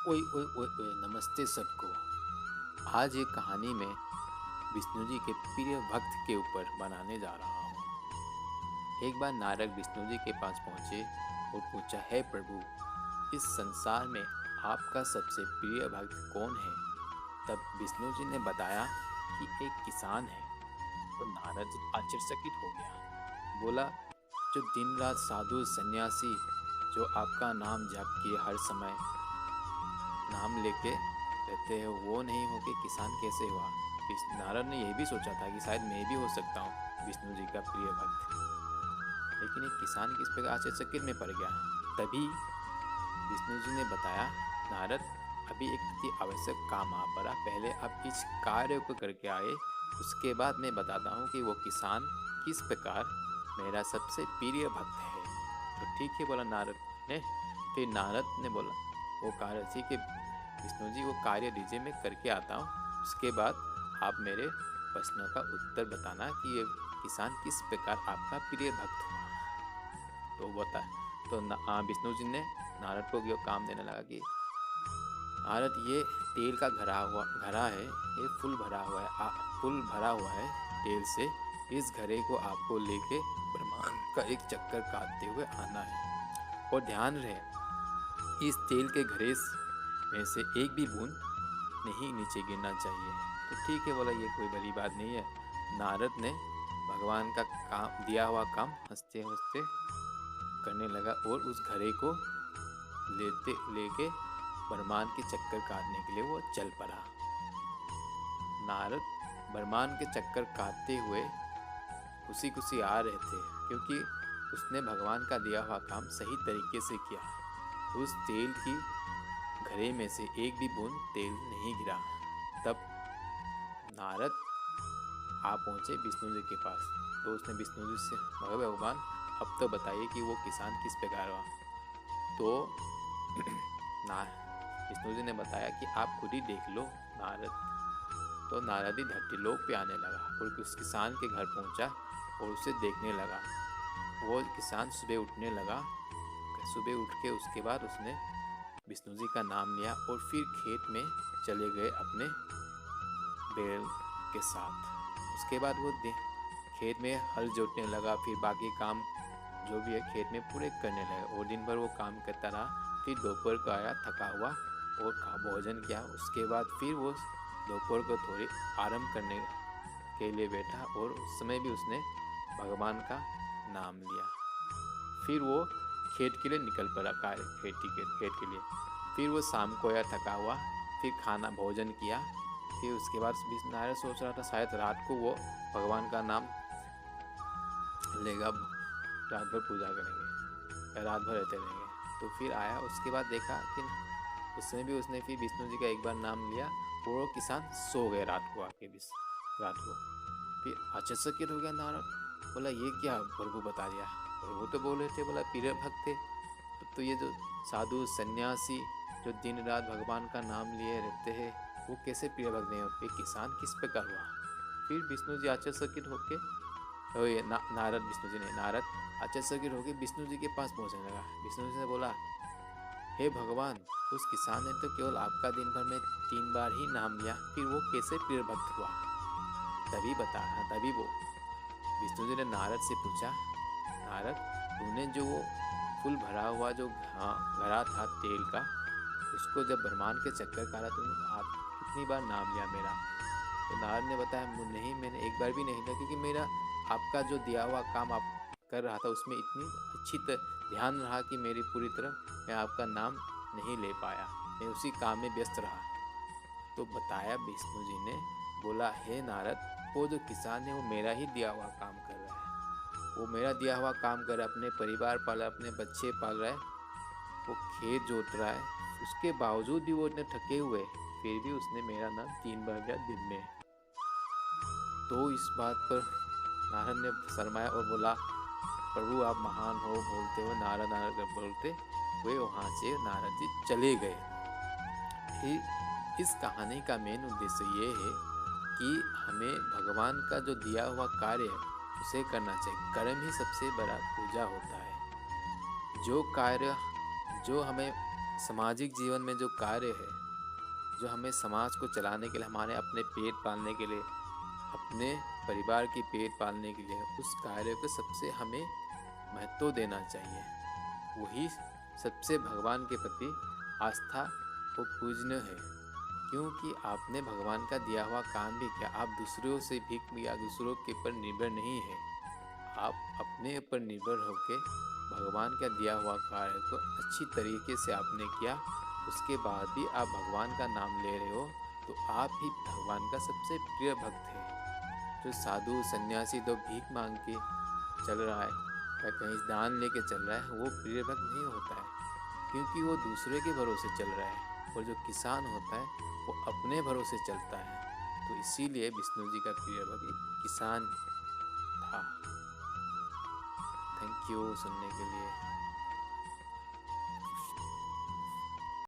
ओए ओए ओए ओए नमस्ते सबको। आज एक कहानी में विष्णु जी के प्रिय भक्त के ऊपर बनाने जा रहा हूँ। एक बार नारद विष्णु जी के पास पहुँचे और पूछा, है प्रभु, इस संसार में आपका सबसे प्रिय भक्त कौन है? तब विष्णु जी ने बताया कि एक किसान है। तो नारद जी आश्चर्यचकित हो गया। बोला, जो दिन रात साधु सन्यासी जो आपका नाम जाप किए हर समय नाम लेके रहते हैं, वो नहीं हो के किसान कैसे हुआ? नारद ने यह भी सोचा था कि शायद मैं भी हो सकता हूँ विष्णु जी का प्रिय भक्त। लेकिन एक किसान किस प्रकार आश्चर्यचकित में पड़ गया। तभी विष्णु जी ने बताया, नारद, अभी एक अति आवश्यक काम आ पड़ा, पहले आप इस कार्य को करके आए, उसके बाद मैं बताता हूँ कि वो किसान किस प्रकार मेरा सबसे प्रिय भक्त है। तो ठीक है, बोला नारद ने। फिर नारद ने बोला, वो कार्य ठीक है विष्णु जी, वो कार्य दीजिए, मैं करके आता हूँ। उसके बाद आप मेरे प्रश्नों का उत्तर बताना कि ये किसान किस प्रकार आपका प्रिय भक्त हुआ। तो बता तो विष्णु जी ने नारद को यो काम देने लगा कि नारद, ये तेल का घड़ा है, ये फुल भरा हुआ है तेल से। इस घड़े को आपको लेके ब्रह्मांड का एक चक्कर काटते हुए आना है। और ध्यान रहे, इस तेल के घड़े में से एक भी बूंद नहीं नीचे गिरना चाहिए। तो ठीक है, बोला, ये कोई बड़ी बात नहीं है। नारद ने भगवान का काम दिया हुआ काम हंसते हंसते करने लगा और उस घड़े को लेके ब्रह्मांड के चक्कर काटने के लिए वो चल पड़ा। नारद ब्रह्मांड के चक्कर काटते हुए खुशी खुशी आ रहे थे, क्योंकि उसने भगवान का दिया हुआ काम सही तरीके से किया। उस तेल की घड़े में से एक भी बूंद तेल नहीं गिरा। तब नारद आ पहुंचे विष्णु जी के पास। तो उसने विष्णु जी से, भगवान, अब तो बताइए कि वो किसान किस प्रकार हुआ। तो ना विष्णु जी ने बताया कि आप खुद ही देख लो नारद। तो नारद ही धरती लोक पे आने लगा और उस किसान के घर पहुंचा और उसे देखने लगा। वो किसान सुबह उठने लगा। सुबह उठ के उसके बाद उसने विष्णु जी का नाम लिया और फिर खेत में चले गए अपने बैल के साथ। उसके बाद वो खेत में हल जोतने लगा, फिर बाकी काम जो भी है खेत में पूरे करने लगा और दिन भर वो काम करता रहा। फिर दोपहर को आया थका हुआ और भोजन किया। उसके बाद फिर वो दोपहर को थोड़ी आराम करने के लिए बैठा और उस समय भी उसने भगवान का नाम लिया। फिर वो खेत के लिए निकल पड़ा, खेत के लिए। फिर वो शाम को आया थका हुआ, फिर खाना भोजन किया। फिर उसके बाद नारद सोच रहा था शायद रात को वो भगवान का नाम लेगा, रात भर पूजा करेंगे, रात भर रहते रहेंगे। तो फिर आया, उसके बाद देखा कि उसमें भी उसने फिर विष्णु जी का एक बार नाम लिया और वो किसान सो गए रात को आके रात को। फिर आश्चर्यचकित हो गया नारद। बोला, ये क्या प्रभु बता दिया? प्रभु तो बोल रहे थे, बोला प्रिय भक्त थे। तो ये जो साधु सन्यासी जो दिन रात भगवान का नाम लिए रहते हैं, वो कैसे प्रिय भक्त नहीं होते? किसान किस प्रकार हुआ? फिर विष्णु जी आश्चर्यचकित होके नारद विष्णु जी ने नारद आश्चर्यचकित होके विष्णु जी के पास पहुंचने लगा। विष्णु जी ने बोला, हे भगवान, उस किसान ने तो केवल आपका दिन भर में 3 बार ही नाम लिया, फिर वो कैसे प्रिय भक्त हुआ? तभी वो विष्णु जी ने नारद से पूछा, नारद, तूने जो वो फुल भरा हुआ जो घड़ा था तेल का, उसको जब ब्रह्मांड के चक्कर काटा, तूने आप कितनी बार नाम लिया मेरा? तो नारद ने बताया, नहीं, मैंने एक बार भी नहीं लिया, क्योंकि मेरा आपका जो दिया हुआ काम आप कर रहा था उसमें इतनी अच्छी ध्यान रहा कि मेरी पूरी तरह मैं आपका नाम नहीं ले पाया, मैं उसी काम में व्यस्त रहा। तो बताया विष्णु जी ने, बोला, हे नारद, वो जो किसान है वो मेरा ही दिया हुआ काम कर रहा है। वो मेरा दिया हुआ काम कर रहा है, अपने परिवार पाल रहा है, अपने बच्चे पाल रहा है, वो खेत जोत रहा है। उसके बावजूद भी वो इतने थके हुए, फिर भी उसने मेरा नाम 3 बार लिया दिन में। तो इस बात पर नारद ने शर्माया और बोला, प्रभु आप महान हो, बोलते हुए नारद नारद बोलते हुए वहाँ से नारद जी चले गए। फिर इस कहानी का मेन उद्देश्य ये है कि हमें भगवान का जो दिया हुआ कार्य है उसे करना चाहिए। कर्म ही सबसे बड़ा पूजा होता है। जो कार्य जो हमें सामाजिक जीवन में जो कार्य है, जो हमें समाज को चलाने के लिए, हमारे अपने पेट पालने के लिए, अपने परिवार की पेट पालने के लिए, उस कार्य को सबसे हमें महत्व देना चाहिए। वही सबसे भगवान के प्रति आस्था वो पूजनीय है, क्योंकि आपने भगवान का दिया हुआ काम भी किया। आप दूसरों से भीख या दूसरों के ऊपर निर्भर नहीं है, आप अपने ऊपर निर्भर होकर भगवान का दिया हुआ कार्य को अच्छी तरीके से आपने किया। उसके बाद भी आप भगवान का नाम ले रहे हो, तो आप ही भगवान का सबसे प्रिय भक्त है। जो साधु सन्यासी तो भीख मांग के चल रहा है या कहीं दान लेके चल रहा है, वो प्रिय भक्त नहीं होता है, क्योंकि वो दूसरे के भरोसे चल रहा है। और जो किसान होता है वो अपने भरोसे चलता है। तो इसीलिए विष्णु जी का प्रिय भक्त एक किसान था। थैंक यू सुनने के लिए।